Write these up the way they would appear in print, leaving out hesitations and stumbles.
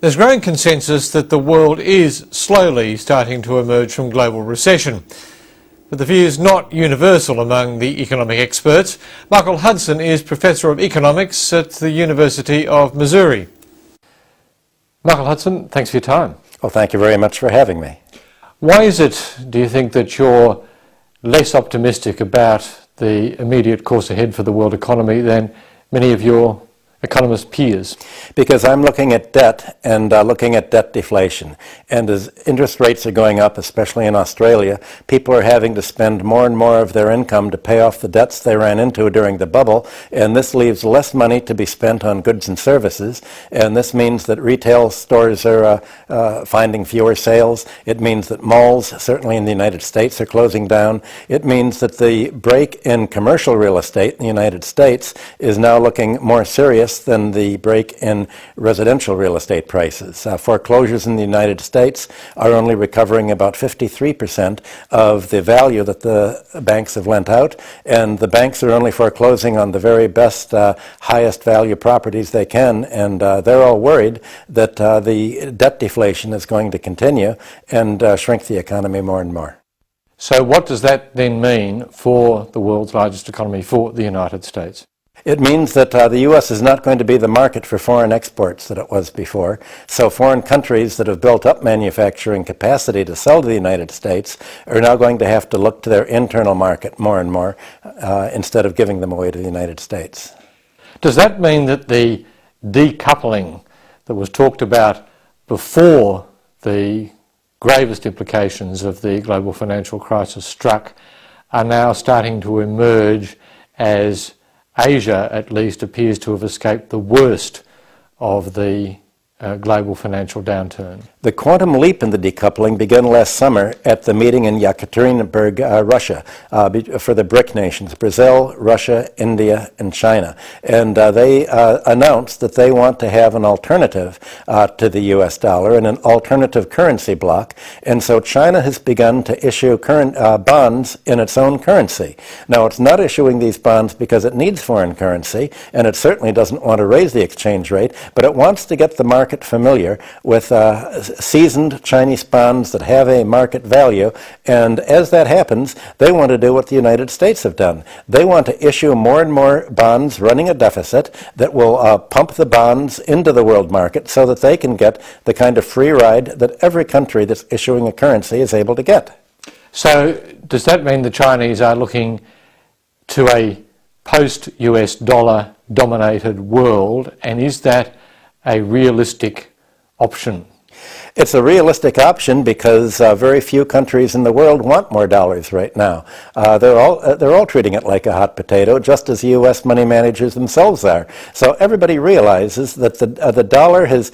There's growing consensus that the world is slowly starting to emerge from global recession. But the view is not universal among the economic experts. Michael Hudson is Professor of Economics at the University of Missouri. Michael Hudson, thanks for your time. Well, thank you very much for having me. Why is it, do you think, that you're less optimistic about the immediate course ahead for the world economy than many of your economist peers? Because I'm looking at debt and looking at debt deflation. And as interest rates are going up, especially in Australia, people are having to spend more and more of their income to pay off the debts they ran into during the bubble. And this leaves less money to be spent on goods and services. And this means that retail stores are finding fewer sales. It means that malls, certainly in the United States, are closing down. It means that the break in commercial real estate in the United States is now looking more serious than the break in residential real estate prices. Foreclosures in the United States are only recovering about 53% of the value that the banks have lent out, and the banks are only foreclosing on the very best, highest value properties they can, and they're all worried that the debt deflation is going to continue and shrink the economy more and more. So what does that then mean for the world's largest economy, for the United States? It means that the U.S. is not going to be the market for foreign exports that it was before. So foreign countries that have built up manufacturing capacity to sell to the United States are now going to have to look to their internal market more and more instead of giving them away to the United States. Does that mean that the decoupling that was talked about before the gravest implications of the global financial crisis struck are now starting to emerge as Asia, at least, appears to have escaped the worst of the global financial downturn? The quantum leap in the decoupling began last summer at the meeting in Yekaterinburg, Russia, for the BRIC nations, Brazil, Russia, India, and China. And they announced that they want to have an alternative to the US dollar and an alternative currency block. And so China has begun to issue bonds in its own currency. Now, it's not issuing these bonds because it needs foreign currency, and it certainly doesn't want to raise the exchange rate, but it wants to get the market familiar with seasoned Chinese bonds that have a market value, and as that happens, they want to do what the United States have done. They want to issue more and more bonds running a deficit that will pump the bonds into the world market so that they can get the kind of free ride that every country that's issuing a currency is able to get. So does that mean the Chinese are looking to a post-US dollar dominated world, and is that a realistic option? It's a realistic option because very few countries in the world want more dollars right now. They're all treating it like a hot potato, just as U.S. money managers themselves are. So everybody realizes that the dollar has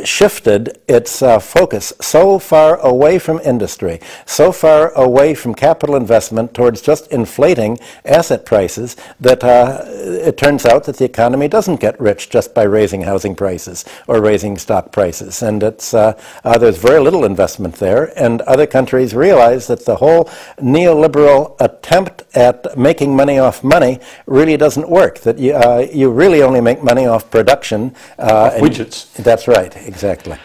shifted its focus so far away from industry, so far away from capital investment towards just inflating asset prices that it turns out that the economy doesn't get rich just by raising housing prices or raising stock prices. And there's very little investment there, and other countries realize that the whole neoliberal attempt at making money off money really doesn't work, that you really only make money off production. Off widgets. That's right, exactly.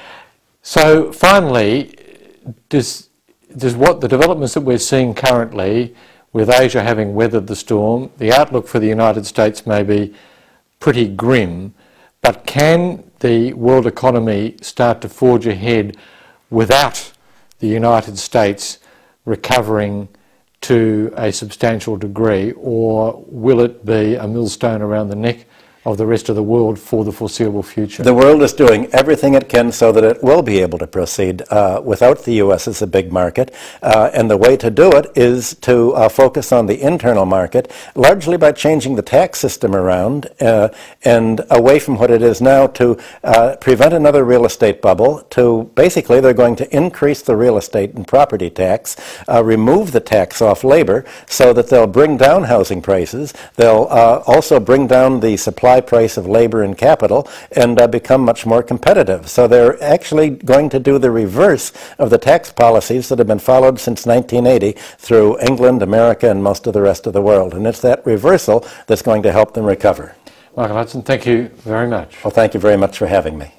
So finally, does what the developments that we're seeing currently, with Asia having weathered the storm, the outlook for the United States may be pretty grim, but can the world economy start to forge ahead without the United States recovering to a substantial degree, or will it be a millstone around the neck of the rest of the world for the foreseeable future? The world is doing everything it can so that it will be able to proceed without the U.S. as a big market. And the way to do it is to focus on the internal market, largely by changing the tax system around and away from what it is now, to prevent another real estate bubble. To basically, they're going to increase the real estate and property tax, remove the tax off labor so that they'll bring down housing prices. They'll also bring down the supply price of labor and capital and become much more competitive. So they're actually going to do the reverse of the tax policies that have been followed since 1980 through England, America, and most of the rest of the world. And it's that reversal that's going to help them recover. Michael Hudson, thank you very much. Well, thank you very much for having me.